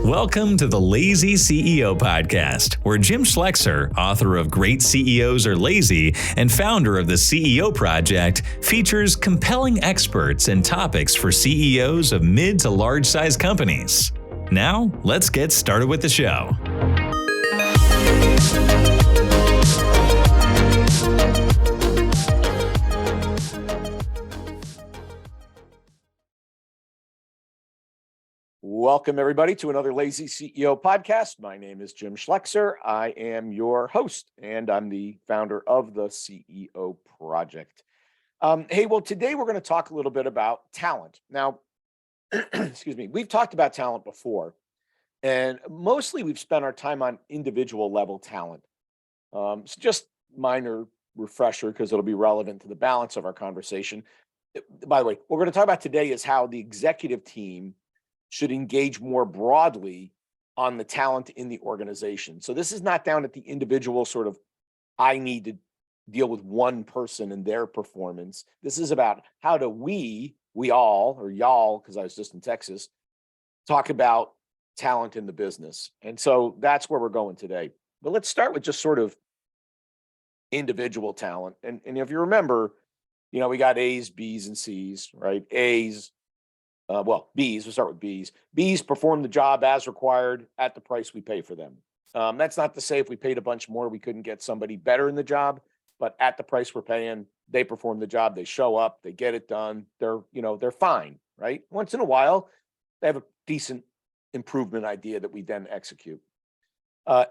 Welcome to the Lazy CEO Podcast, where Jim Schleckser, author of Great CEOs Are Lazy and founder of the CEO Project, features compelling experts and topics for CEOs of mid to large-size companies. Now, let's get started with the show. Welcome, everybody, to another Lazy CEO podcast. My name is Jim Schleckser. I am your host, and I'm the founder of the CEO Project. Today we're going to talk a little bit about talent. Now, excuse me, we've talked about talent before, and mostly we've spent our time on individual level talent. It's just minor refresher because it'll be relevant to the balance of our conversation. By the way, what we're going to talk about today is how the executive team should engage more broadly on the talent in the organization. So this is not down at the individual sort of, I need to deal with one person and their performance. This is about how do we all, or y'all, because I was just in Texas, talk about talent in the business. And so that's where we're going today. But let's start with just sort of individual talent. And if you remember, we got A's, B's, and C's, right? B's, we'll start with B's. B's perform the job as required at the price we pay for them. That's not to say if we paid a bunch more, we couldn't get somebody better in the job, but at the price we're paying, they perform the job, they show up, they get it done. They're fine, right? Once in a while, they have a decent improvement idea that we then execute.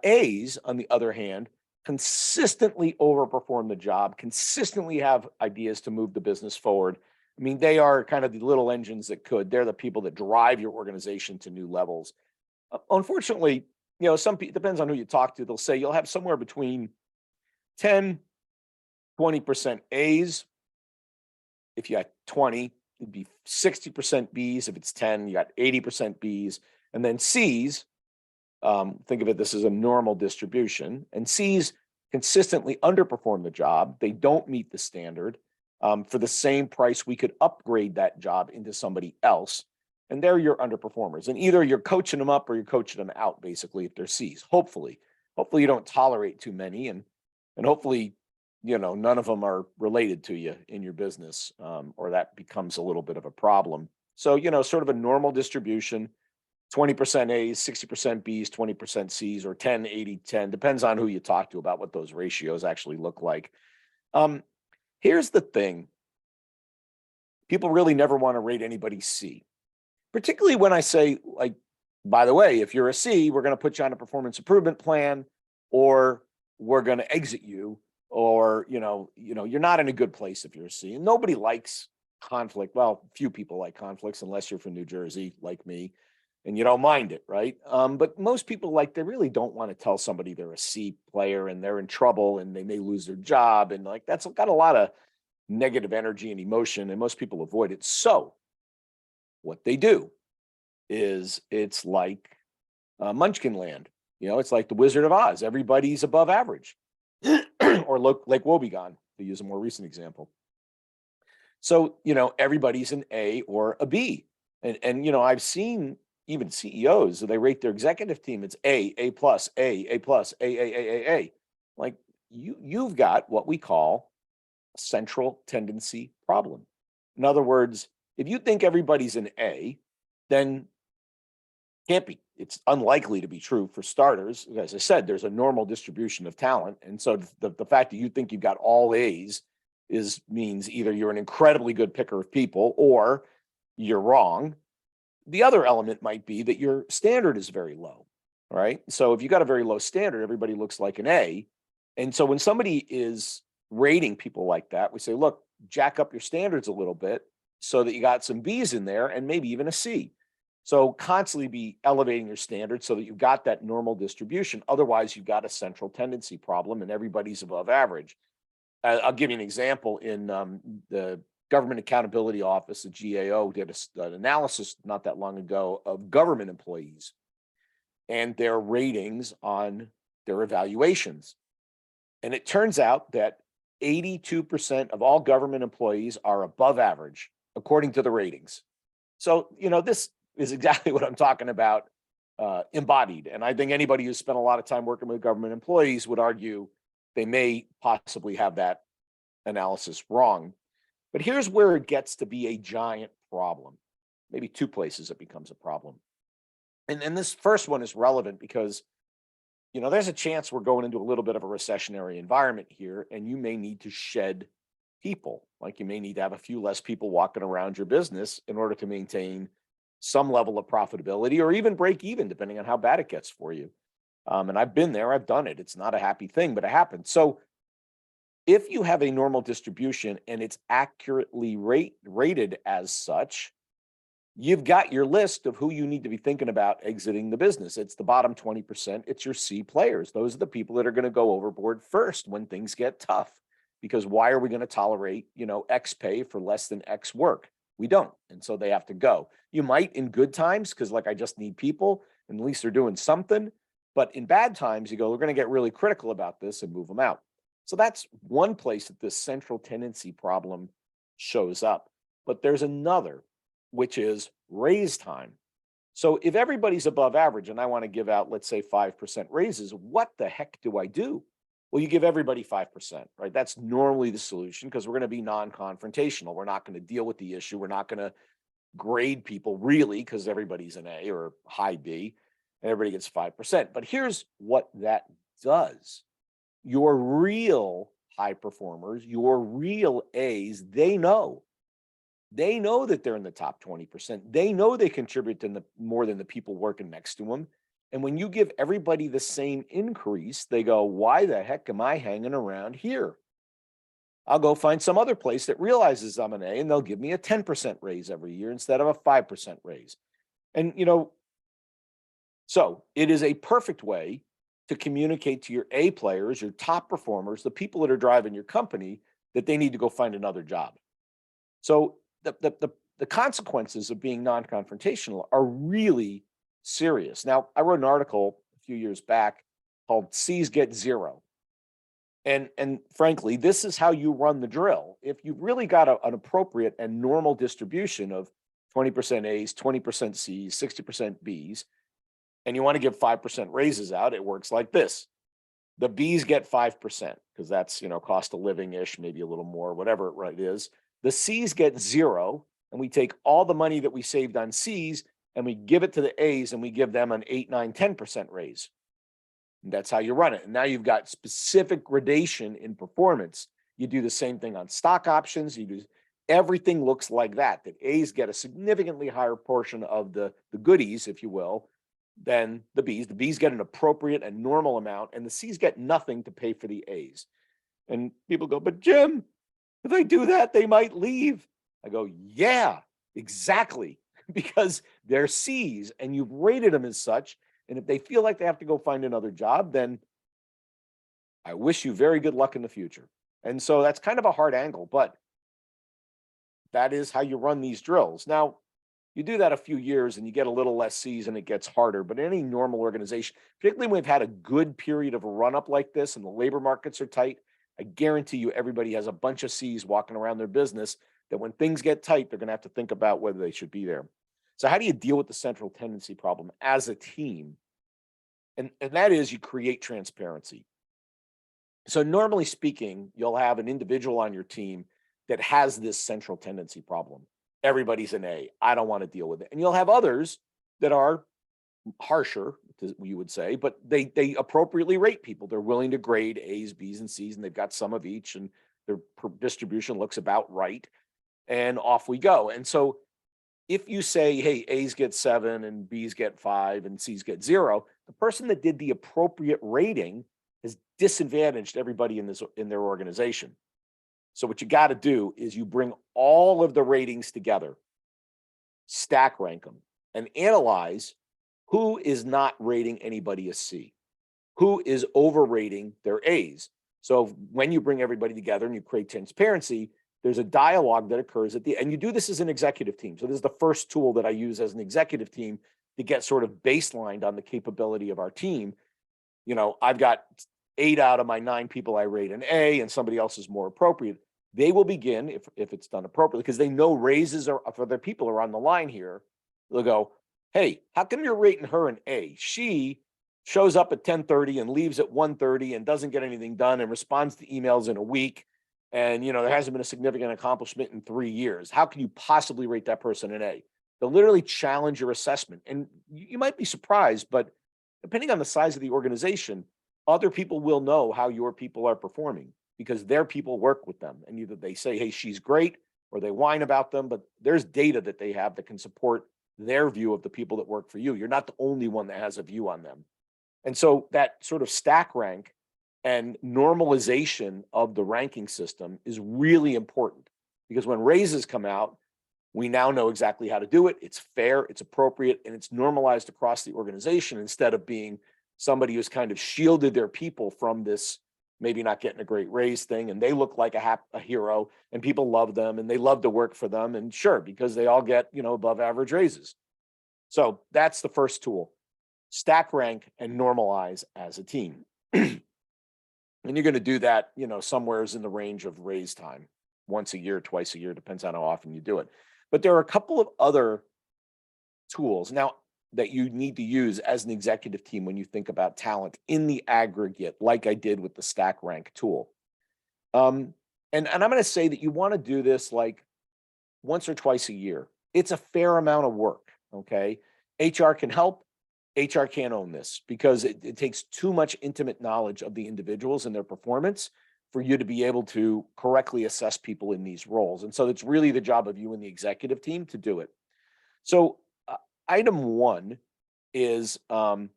A's, on the other hand, consistently overperform the job, consistently have ideas to move the business forward. I mean, they are kind of the little engines that could. They're the people that drive your organization to new levels. Unfortunately, some people, depends on who you talk to, they'll say you'll have somewhere between 10, 20% A's. If you had 20, it'd be 60% B's. If it's 10, you got 80% B's. And then C's, think of it, this is a normal distribution. And C's consistently underperform the job. They don't meet the standard. For the same price, we could upgrade that job into somebody else. And they're your underperformers. And either you're coaching them up or you're coaching them out, basically, if they're C's. Hopefully you don't tolerate too many. And hopefully, none of them are related to you in your business, or that becomes a little bit of a problem. So, sort of a normal distribution, 20% A's, 60% B's, 20% C's, or 10, 80, 10, depends on who you talk to about what those ratios actually look like. Here's the thing. People really never want to rate anybody C, particularly when I say, like, by the way, if you're a C, we're going to put you on a performance improvement plan, or we're going to exit you, or, you're not in a good place if you're a C. And nobody likes conflict. Well, few people like conflicts unless you're from New Jersey, like me, and you don't mind it, right? But most people, they really don't want to tell somebody they're a C player and they're in trouble and they may lose their job. And that's got a lot of negative energy and emotion, and most people avoid it. So what they do is it's like Munchkin Land. It's like the Wizard of Oz. Everybody's above average. Or Lake Wobegon, to use a more recent example. So, everybody's an A or a B. And I've seen even CEOs, they rate their executive team, it's A plus, A plus, A. Like you've got what we call a central tendency problem. In other words, if you think everybody's an A, then can't be. It's unlikely to be true for starters. As I said, there's a normal distribution of talent. And so the fact that you think you've got all A's means either you're an incredibly good picker of people or you're wrong. The other element might be that your standard is very low, right? So if you got a very low standard, everybody looks like an A. And so when somebody is rating people like that, we say, look, jack up your standards a little bit so that you got some B's in there and maybe even a C. So constantly be elevating your standards so that you've got that normal distribution. Otherwise, you've got a central tendency problem and everybody's above average. I'll give you an example. In the Government Accountability Office, the GAO, did an analysis not that long ago of government employees and their ratings on their evaluations. And it turns out that 82% of all government employees are above average, according to the ratings. So, this is exactly what I'm talking about, embodied. And I think anybody who's spent a lot of time working with government employees would argue they may possibly have that analysis wrong. But here's where it gets to be a giant problem. Maybe two places it becomes a problem. And this first one is relevant because, there's a chance we're going into a little bit of a recessionary environment here, and you may need to shed people. Like you may need to have a few less people walking around your business in order to maintain some level of profitability or even break even, depending on how bad it gets for you. And I've been there, I've done it. It's not a happy thing, but it happens. So if you have a normal distribution and it's accurately rated as such, you've got your list of who you need to be thinking about exiting the business. It's the bottom 20%. It's your C players. Those are the people that are going to go overboard first when things get tough. Because why are we going to tolerate, X pay for less than X work? We don't. And so they have to go. You might in good times, because like I just need people, and at least they're doing something. But in bad times, you go, we're going to get really critical about this and move them out. So that's one place that this central tendency problem shows up. But there's another, which is raise time. So if everybody's above average and I want to give out, let's say 5% raises, what the heck do I do? Well, you give everybody 5%, right? That's normally the solution because we're going to be non-confrontational. We're not going to deal with the issue. We're not going to grade people really because everybody's an A or high B and everybody gets 5%. But here's what that does. Your real high performers, your real A's, they know that they're in the top 20%. They know they contribute to more than the people working next to them. And when you give everybody the same increase, they go, why the heck am I hanging around here? I'll go find some other place that realizes I'm an A and they'll give me a 10% raise every year instead of a 5% raise. And, so it is a perfect way to communicate to your A players, your top performers, the people that are driving your company, that they need to go find another job. So the consequences of being non-confrontational are really serious. Now, I wrote an article a few years back called C's Get Zero. And frankly, this is how you run the drill. If you've really got an appropriate and normal distribution of 20% A's, 20% C's, 60% B's, and you want to give 5% raises out, it works like this. The B's get 5% because that's, cost of living-ish, maybe a little more, whatever it is. The C's get zero, and we take all the money that we saved on C's and we give it to the A's and we give them an 8, 9, 10% raise. And that's how you run it. And now you've got specific gradation in performance. You do the same thing on stock options. Everything looks like that A's get a significantly higher portion of the goodies, if you will, than the B's. The B's get an appropriate and normal amount, and the C's get nothing to pay for the A's. And people go, but Jim, if they do that, they might leave. I go, yeah, exactly. Because they're C's and you've rated them as such. And if they feel like they have to go find another job, then I wish you very good luck in the future. And so that's kind of a hard angle, but that is how you run these drills. Now, you do that a few years and you get a little less C's and it gets harder. But any normal organization, particularly when we've had a good period of a run up like this and the labor markets are tight, I guarantee you everybody has a bunch of C's walking around their business that when things get tight, they're going to have to think about whether they should be there. So how do you deal with the central tendency problem as a team? And that is you create transparency. So normally speaking, you'll have an individual on your team that has this central tendency problem. Everybody's an A. I don't want to deal with it. And you'll have others that are harsher, you would say, but they appropriately rate people. They're willing to grade A's, B's, and C's, and they've got some of each, and their distribution looks about right. And off we go. And so if you say, hey, A's get 7 and B's get 5 and C's get 0, the person that did the appropriate rating has disadvantaged everybody in their organization. So what you got to do is you bring all of the ratings together, stack rank them, and analyze who is not rating anybody a C, who is overrating their A's. So when you bring everybody together and you create transparency, there's a dialogue that occurs at the end. You do this as an executive team. So this is the first tool that I use as an executive team to get sort of baselined on the capability of our team. I've got 8 out of my 9 people I rate an A and somebody else is more appropriate. they will begin, if it's done appropriately, because they know raises are for their people are on the line here. They'll go, hey, how come you're rating her an A? She shows up at 10:30 and leaves at 1:30 and doesn't get anything done and responds to emails in a week. And, there hasn't been a significant accomplishment in 3 years. How can you possibly rate that person an A? They'll literally challenge your assessment. And you might be surprised, but depending on the size of the organization, other people will know how your people are performing because their people work with them. And either they say, hey, she's great, or they whine about them, but there's data that they have that can support their view of the people that work for you. You're not the only one that has a view on them. And so that sort of stack rank and normalization of the ranking system is really important because when raises come out, we now know exactly how to do it. It's fair, it's appropriate, and it's normalized across the organization instead of being somebody who's kind of shielded their people from this maybe not getting a great raise thing. And they look like a hero and people love them and they love to work for them. And sure, because they all get, above average raises. So that's the first tool. Stack rank and normalize as a team. And you're going to do that, somewhere's in the range of raise time, once a year, twice a year, depends on how often you do it. But there are a couple of other tools now that you need to use as an executive team when you think about talent in the aggregate, like I did with the stack rank tool. And I'm going to say that you want to do this like once or twice a year. It's a fair amount of work, okay? HR can help. HR can't own this because it takes too much intimate knowledge of the individuals and their performance for you to be able to correctly assess people in these roles. And so it's really the job of you and the executive team to do it. So item one is an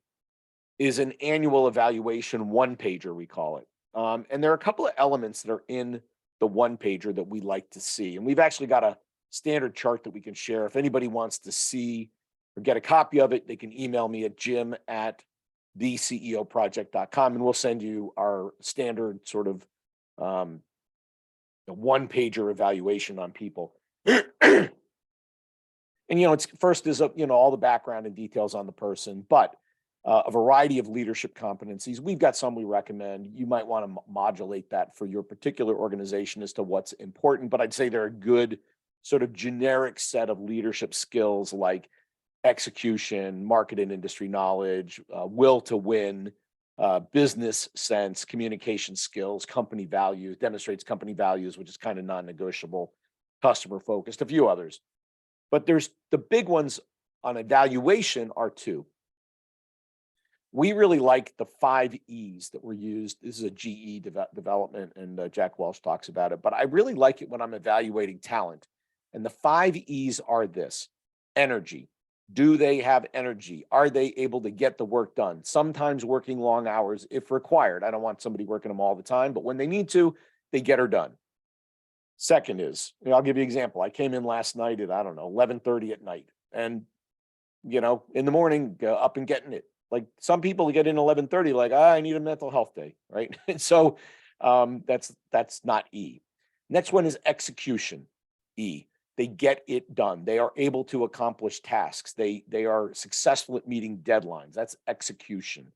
annual evaluation one-pager, we call it. And there are a couple of elements that are in the one-pager that we like to see. And we've actually got a standard chart that we can share. If anybody wants to see or get a copy of it, they can email me at jim@theceoproject.com and we'll send you our standard sort of one-pager evaluation on people. And, it's first is, all the background and details on the person, but a variety of leadership competencies. We've got some we recommend. You might want to modulate that for your particular organization as to what's important, but I'd say they're a good sort of generic set of leadership skills like execution, market and industry knowledge, will to win, business sense, communication skills, company values, demonstrates company values, which is kind of non-negotiable, customer focused, a few others. But there's the big ones on evaluation are two. We really like the 5 E's that were used. This is a GE development, and Jack Welch talks about it. But I really like it when I'm evaluating talent. And the 5 E's are this: energy. Do they have energy? Are they able to get the work done? Sometimes working long hours if required. I don't want somebody working them all the time, but when they need to, they get her done. Second is, I'll give you an example. I came in last night at, 11:30 at night. And, in the morning, up and getting it. Like some people get in 11:30, like, I need a mental health day, right? And so that's not E. Next one is execution, E. They get it done. They are able to accomplish tasks. They are successful at meeting deadlines. That's execution.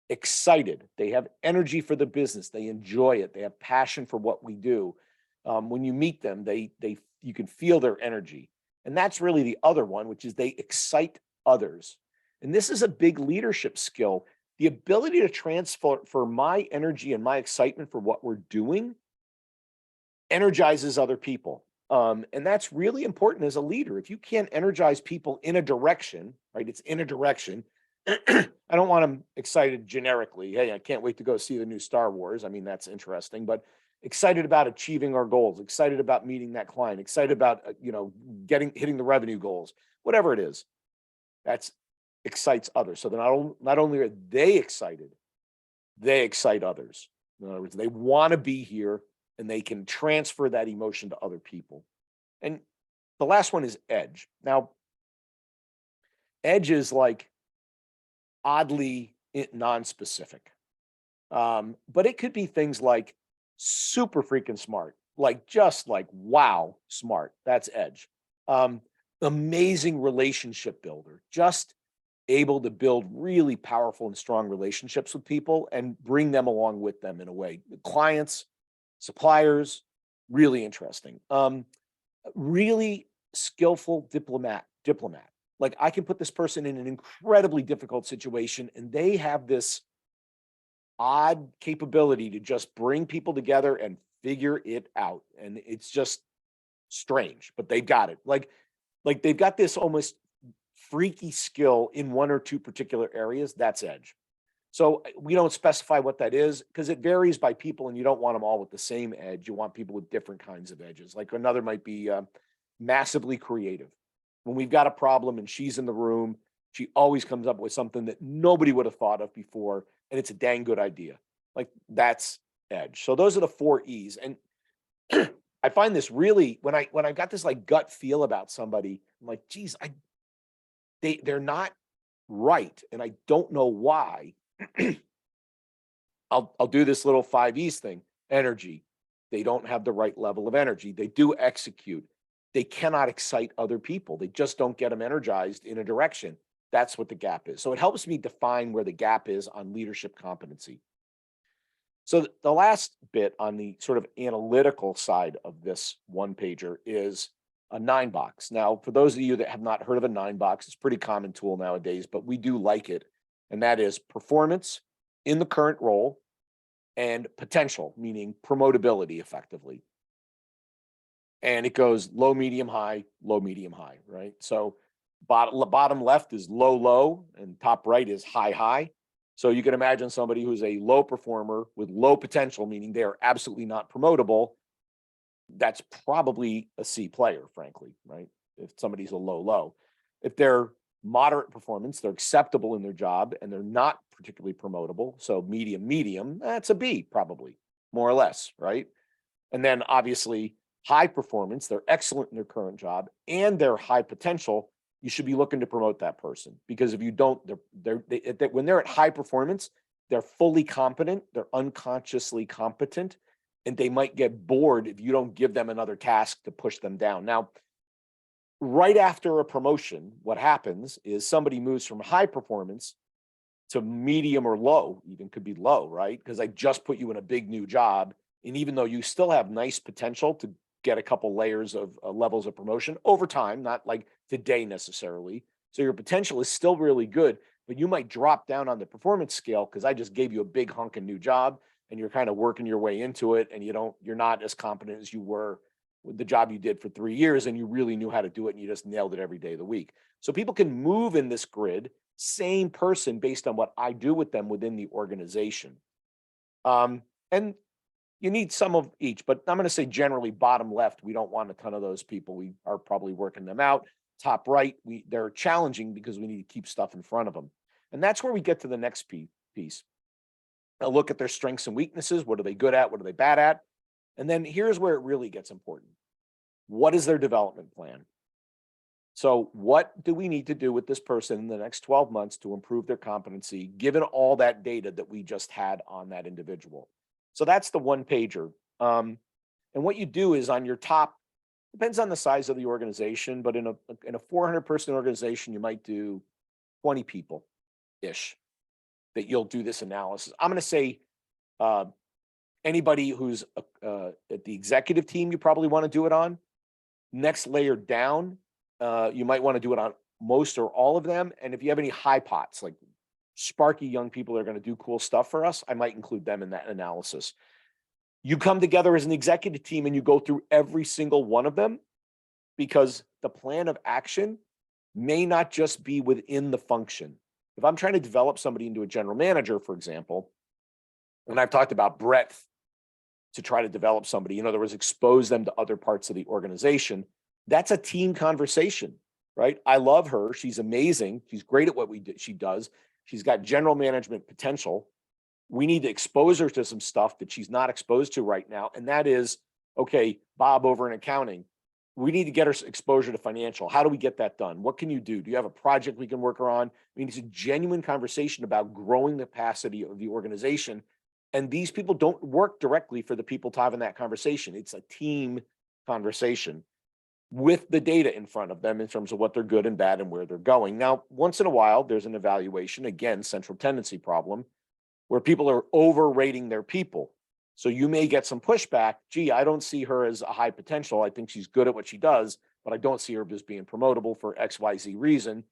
Excited. They have energy for the business. They enjoy it. They have passion for what we do. When you meet them, you can feel their energy. And that's really the other one, which is they excite others. And this is a big leadership skill. The ability to transfer my energy and my excitement for what we're doing energizes other people. And that's really important as a leader. If you can't energize people in a direction, right? It's in a direction. I don't want them excited generically. Hey, I can't wait to go see the new Star Wars. I mean, that's interesting, but excited about achieving our goals, excited about meeting that client, excited about, hitting the revenue goals, whatever it is, that's excites others. So they're not only are they excited, they excite others. In other words, they want to be here and they can transfer that emotion to other people. And the last one is edge. Now, edge is like oddly non-specific. But it could be things like super freaking smart, like just like, wow, smart. That's edge. Amazing relationship builder, just able to build really powerful and strong relationships with people and bring them along with them in a way. Clients, suppliers, Really interesting. Really skillful diplomat. Like I can put this person in an incredibly difficult situation and they have this odd capability to just bring people together and figure it out. And it's just strange, but they've got it. Like they've got this almost freaky skill in one or two particular areas. That's edge. So we don't specify what that is because it varies by people and you don't want them all with the same edge. You want people with different kinds of edges. Like another might be massively creative. When we've got a problem and she's in the room, she always comes up with something that nobody would have thought of before. And it's a dang good idea. Like that's edge. So those are the 4 E's. And I find this really, when I got this like gut feel about somebody, I'm like, geez, they're not right. And I don't know why. I'll do this little 5 E's thing. Energy. They don't have the right level of energy. They do execute. They cannot excite other people. They just don't get them energized in a direction. That's what the gap is. So it helps me define where the gap is on leadership competency. So the last bit on the sort of analytical side of this one pager is a 9 box. Now, for those of you that have not heard of a 9 box, it's a pretty common tool nowadays, but we do like it. And that is performance in the current role and potential, meaning promotability effectively. And it goes low, medium, high, right? So bottom left is low, low, and top right is high, high. So you can imagine somebody who's a low performer with low potential, meaning they are absolutely not promotable. That's probably a C player, frankly, right? If somebody's a low, low. If they're moderate performance, they're acceptable in their job, and they're not particularly promotable. So medium, that's a B, probably, more or less, right? And then obviously high performance, they're excellent in their current job, and they're high potential. You should be looking to promote that person because if you don't, when they're at high performance, they're fully competent, they're unconsciously competent, and they might get bored if you don't give them another task to push them down. Now, right after a promotion, what happens is somebody moves from high performance to medium or low, even could be low, right? Because I just put you in a big new job. And even though you still have nice potential to get a couple layers of levels of promotion over time, not like today necessarily. So your potential is still really good, but you might drop down on the performance scale because I just gave you a big hunkin' new job and you're kind of working your way into it and you're not as competent as you were with the job you did for 3 years and you really knew how to do it and you just nailed it every day of the week. So people can move in this grid, same person based on what I do with them within the organization. And you need some of each, but I'm going to say generally bottom left, we don't want a ton of those people. We are probably working them out. Top right, they're challenging because we need to keep stuff in front of them. And that's where we get to the next piece. I'll look at their strengths and weaknesses. What are they good at? What are they bad at? And then here's where it really gets important. What is their development plan? So what do we need to do with this person in the next 12 months to improve their competency, given all that data that we just had on that individual? So that's the one pager. And what you do is on your top, depends on the size of the organization, but in a 400 person organization, you might do 20 people-ish that you'll do this analysis. I'm going to say anybody who's at the executive team, you probably want to do it on. Next layer down, you might want to do it on most or all of them. And if you have any high pots, like sparky young people that are going to do cool stuff for us, I might include them in that analysis. You come together as an executive team and you go through every single one of them because the plan of action may not just be within the function. If I'm trying to develop somebody into a general manager, for example, and I've talked about breadth to try to develop somebody, in other words, expose them to other parts of the organization, that's a team conversation, right? I love her. She's amazing. She's great at what she does. She's got general management potential. We need to expose her to some stuff that she's not exposed to right now. And that is, okay, Bob over in accounting, we need to get her exposure to financial. How do we get that done? What can you do? Do you have a project we can work her on? I mean, it's a genuine conversation about growing the capacity of the organization. And these people don't work directly for the people to have in that conversation. It's a team conversation with the data in front of them in terms of what they're good and bad and where they're going. Now, once in a while, there's an evaluation, again, central tendency problem, where people are overrating their people. So you may get some pushback. Gee, I don't see her as a high potential. I think she's good at what she does, but I don't see her as being promotable for XYZ reason.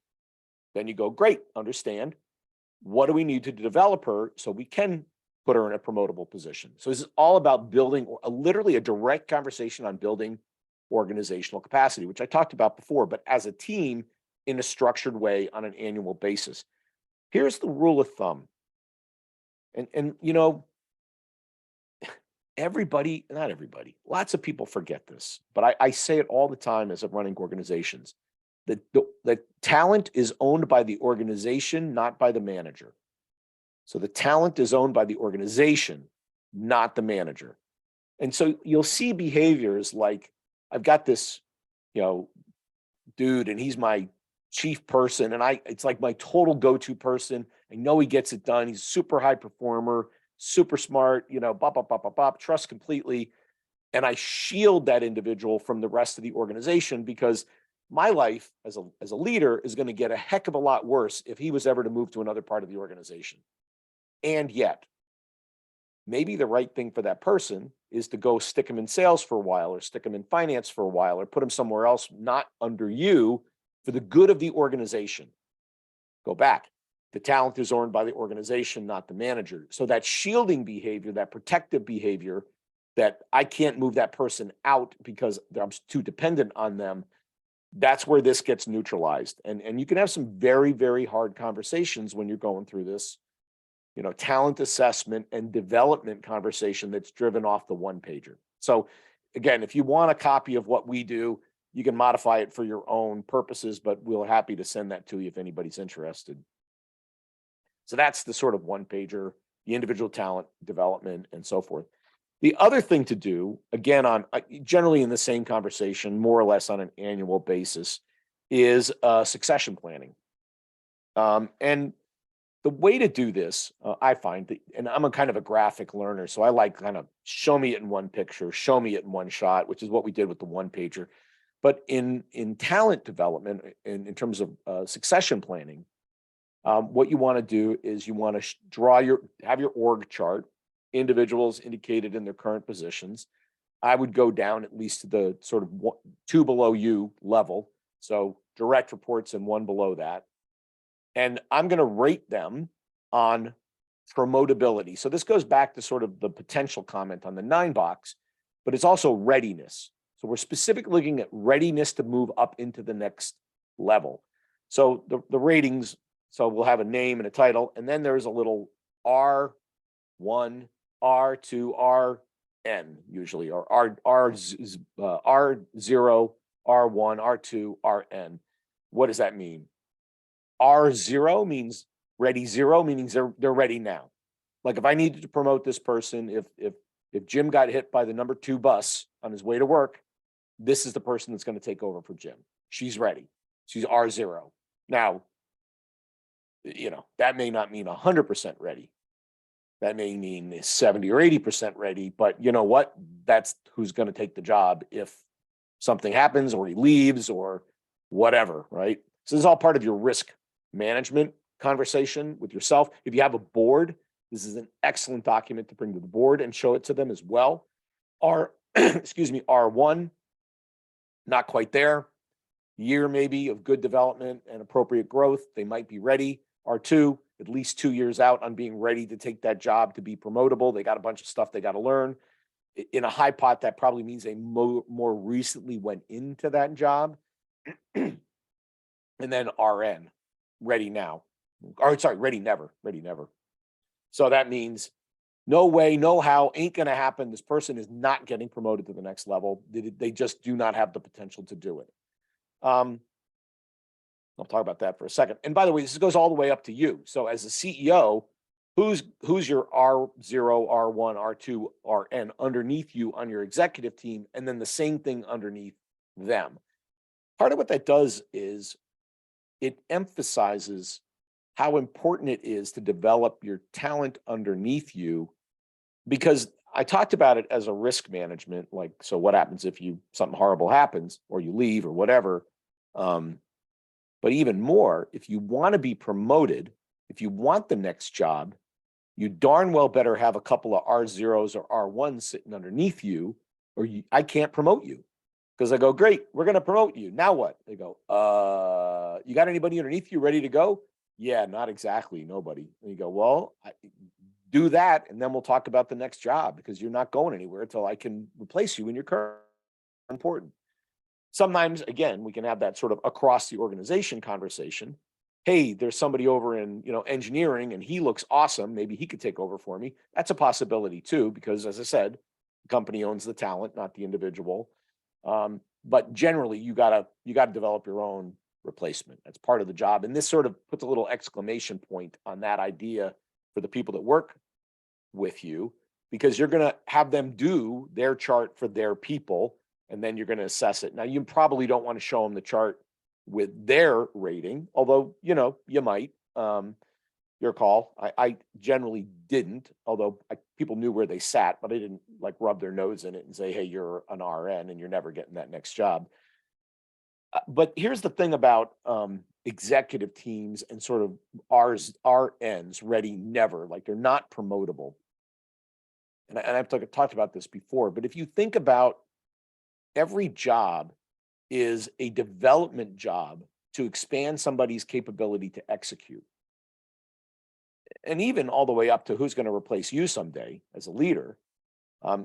Then you go, great, understand. What do we need to develop her so we can put her in a promotable position? So this is all about building literally a direct conversation on building organizational capacity, which I talked about before, but as a team in a structured way on an annual basis. Here's the rule of thumb. And you know, everybody, not everybody, lots of people forget this, but I say it all the time as I'm running organizations. The talent is owned by the organization, not by the manager. So the talent is owned by the organization, not the manager. And so you'll see behaviors like, I've got this, dude, and he's my chief person, and it's like my total go-to person. I know he gets it done. He's a super high performer, super smart, trust completely. And I shield that individual from the rest of the organization because my life as a leader is going to get a heck of a lot worse if he was ever to move to another part of the organization. And yet, maybe the right thing for that person is to go stick him in sales for a while, or stick him in finance for a while, or put him somewhere else, not under you, for the good of the organization. Go back. The talent is owned by the organization, not the manager. So that shielding behavior, that protective behavior, that I can't move that person out because I'm too dependent on them, that's where this gets neutralized. And you can have some very, very hard conversations when you're going through this, talent assessment and development conversation that's driven off the one pager. So again, if you want a copy of what we do, you can modify it for your own purposes, but we're happy to send that to you if anybody's interested. So that's the sort of one pager, the individual talent development and so forth. The other thing to do, again, on generally in the same conversation, more or less on an annual basis, is succession planning. And the way to do this, I find, and I'm a kind of a graphic learner, so I like kind of show me it in one picture, show me it in one shot, which is what we did with the one pager. But in talent development, in terms of succession planning, what you want to do is you want to have your org chart, individuals indicated in their current positions. I would go down at least to the sort of two below you level. So direct reports and one below that. And I'm going to rate them on promotability. So this goes back to sort of the potential comment on the 9 box, but it's also readiness. So we're specifically looking at readiness to move up into the next level. So the ratings, so we'll have a name and a title, and then there's a little R1, R2, RN usually, or R0, R1, R2, RN. What does that mean? R0 means ready zero, meaning they're ready now. Like if I needed to promote this person, if Jim got hit by the number 2 bus on his way to work, this is the person that's going to take over for Jim. She's ready. She's R0. Now, that may not mean 100% ready. That may mean 70 or 80% ready, but you know what? That's who's going to take the job if something happens or he leaves or whatever, right? So this is all part of your risk management conversation with yourself. If you have a board, this is an excellent document to bring to the board and show it to them as well. R1, not quite there. Year maybe of good development and appropriate growth. They might be ready. R2, at least 2 years out on being ready to take that job to be promotable. They got a bunch of stuff they got to learn. In a high pot, that probably means they more recently went into that job. And then RN, ready now. Or sorry, ready never. So that means no way, no how, ain't going to happen. This person is not getting promoted to the next level. They just do not have the potential to do it. I'll talk about that for a second. And by the way, this goes all the way up to you. So as a CEO, who's your R0, R1, R2, RN underneath you on your executive team, and then the same thing underneath them. Part of what that does is it emphasizes how important it is to develop your talent underneath you, because I talked about it as a risk management, like, so what happens if something horrible happens or you leave or whatever. But even more, if you want to be promoted, if you want the next job, You darn well better have a couple of R0s or R1s sitting underneath you, or I can't promote you. Because I go, great, we're going to promote you. Now what? They go, you got anybody underneath you ready to go? Yeah, not exactly, nobody. And you go, well, do that, and then we'll talk about the next job, because you're not going anywhere until I can replace you in your current. Important. Sometimes, again, we can have that sort of across the organization conversation. Hey, there's somebody over in engineering, and he looks awesome. Maybe he could take over for me. That's a possibility too, because as I said, the company owns the talent, not the individual. But generally, you gotta develop your own replacement. That's part of the job. And this sort of puts a little exclamation point on that idea for the people that work with you, because you're going to have them do their chart for their people, and then you're going to assess it. Now, you probably don't want to show them the chart with their rating, although, you might. Your call. I generally didn't, although people knew where they sat, but I didn't rub their nose in it and say, hey, you're an RN and you're never getting that next job. But here's the thing about executive teams and sort of RNs, ready, never, they're not promotable. And I've talked about this before, but if you think about every job is a development job to expand somebody's capability to execute. And even all the way up to who's going to replace you someday as a leader.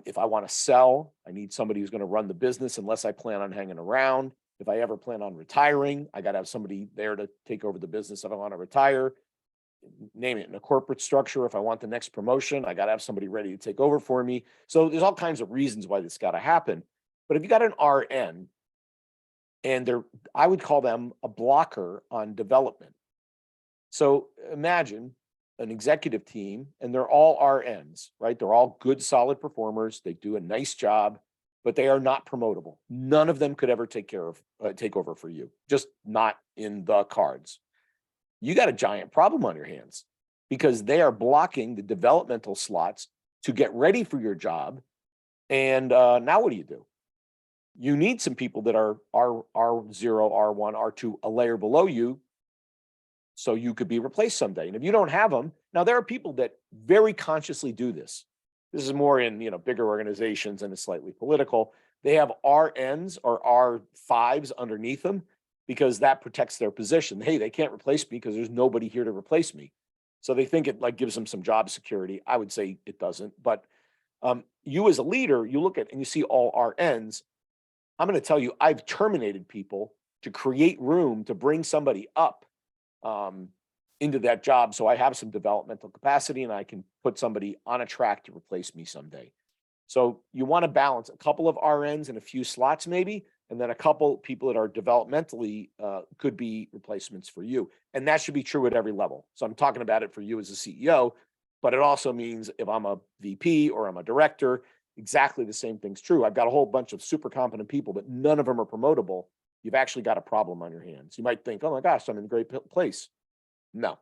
If I want to sell, I need somebody who's going to run the business unless I plan on hanging around. If I ever plan on retiring, I got to have somebody there to take over the business if I want to retire. Name it. In a corporate structure, if I want the next promotion, I got to have somebody ready to take over for me. So there's all kinds of reasons why this got to happen. But if you got an RN, and I would call them a blocker on development. So imagine an executive team, and they're all RNs, right? They're all good, solid performers. They do a nice job, but they are not promotable. None of them could ever take over for you. Just not in the cards. You got a giant problem on your hands, because they are blocking the developmental slots to get ready for your job. And now what do? You need some people that are R0, R1, R2, a layer below you, so you could be replaced someday. And if you don't have them, now there are people that very consciously do this. This is more in bigger organizations, and it's slightly political. They have RNs or R5s underneath them, because that protects their position. Hey, they can't replace me because there's nobody here to replace me. So they think it gives them some job security. I would say it doesn't. But you as a leader, you look at and you see all RNs. I'm going to tell you, I've terminated people to create room to bring somebody up into that job, so I have some developmental capacity and I can put somebody on a track to replace me someday. So you want to balance a couple of RNs and a few slots maybe, and then a couple people that are developmentally could be replacements for you. And that should be true at every level. So I'm talking about it for you as a CEO, but it also means if I'm a VP or I'm a director, exactly the same thing's true. I've got a whole bunch of super competent people, but none of them are promotable. You've actually got a problem on your hands. You might think, oh my gosh, I'm in a great place. No,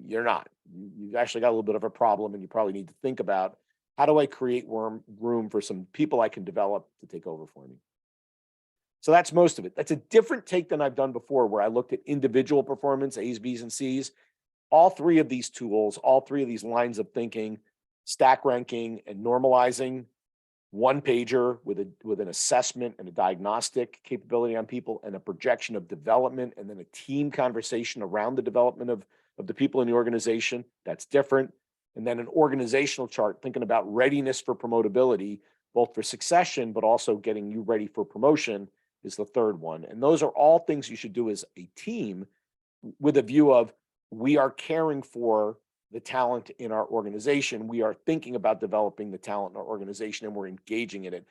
you're not. You've actually got a little bit of a problem, and you probably need to think about, how do I create room for some people I can develop to take over for me? So that's most of it. That's a different take than I've done before, where I looked at individual performance, A's, B's, and C's. All three of these tools, all three of these lines of thinking, stack ranking and normalizing, one pager with an assessment and a diagnostic capability on people, and a projection of development, and then a team conversation around the development of the people in the organization. That's different. And then an organizational chart thinking about readiness for promotability, both for succession, but also getting you ready for promotion, is the third one. And those are all things you should do as a team, with a view of, we are caring for the talent in our organization. We are thinking about developing the talent in our organization, and we're engaging in it.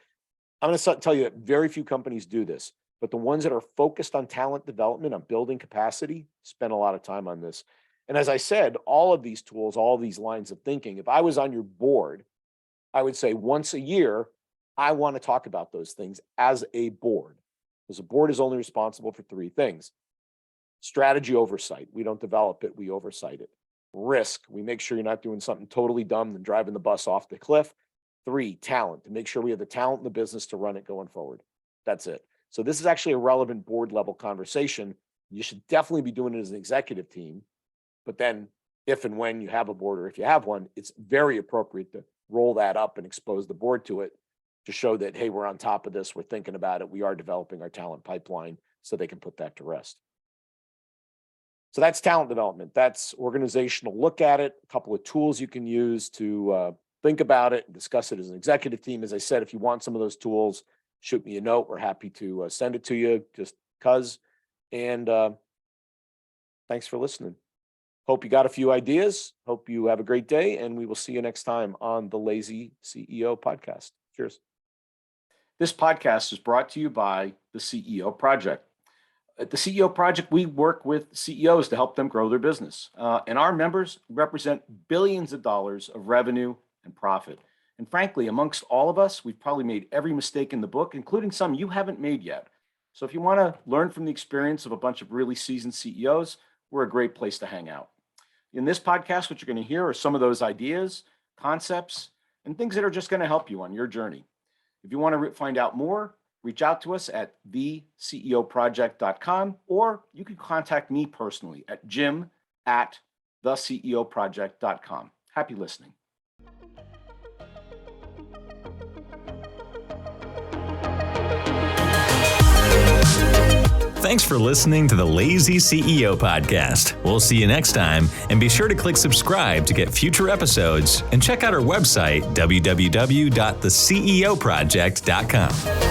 I'm going to tell you that very few companies do this, but the ones that are focused on talent development, on building capacity, spend a lot of time on this. And as I said, all of these tools, all of these lines of thinking, if I was on your board, I would say once a year, I want to talk about those things as a board, because a board is only responsible for three things: strategy oversight. We don't develop it, we oversight it. Risk. We make sure you're not doing something totally dumb and driving the bus off the cliff. 3, talent, to make sure we have the talent in the business to run it going forward. That's it. So this is actually a relevant board level conversation. You should definitely be doing it as an executive team, but then if and when you have a board, or if you have one, it's very appropriate to roll that up and expose the board to it to show that, hey, we're on top of this, we're thinking about it, we are developing our talent pipeline, so they can put that to rest. So that's talent development. That's organizational look at it, a couple of tools you can use to think about it and discuss it as an executive team. As I said, if you want some of those tools, shoot me a note. We're happy to send it to you just because. And thanks for listening. Hope you got a few ideas. Hope you have a great day, and we will see you next time on the Lazy CEO podcast. Cheers. This podcast is brought to you by the CEO Project. At the CEO Project, we work with CEOs to help them grow their business. And our members represent billions of dollars of revenue and profit. And frankly, amongst all of us, we've probably made every mistake in the book, including some you haven't made yet. So if you want to learn from the experience of a bunch of really seasoned CEOs, we're a great place to hang out. In this podcast, what you're going to hear are some of those ideas, concepts, and things that are just going to help you on your journey. If you want to find out more, reach out to us at theceoproject.com, or you can contact me personally at jim@theceoproject.com. Happy listening. Thanks for listening to the Lazy CEO podcast. We'll see you next time, and be sure to click subscribe to get future episodes, and check out our website, www.theceoproject.com.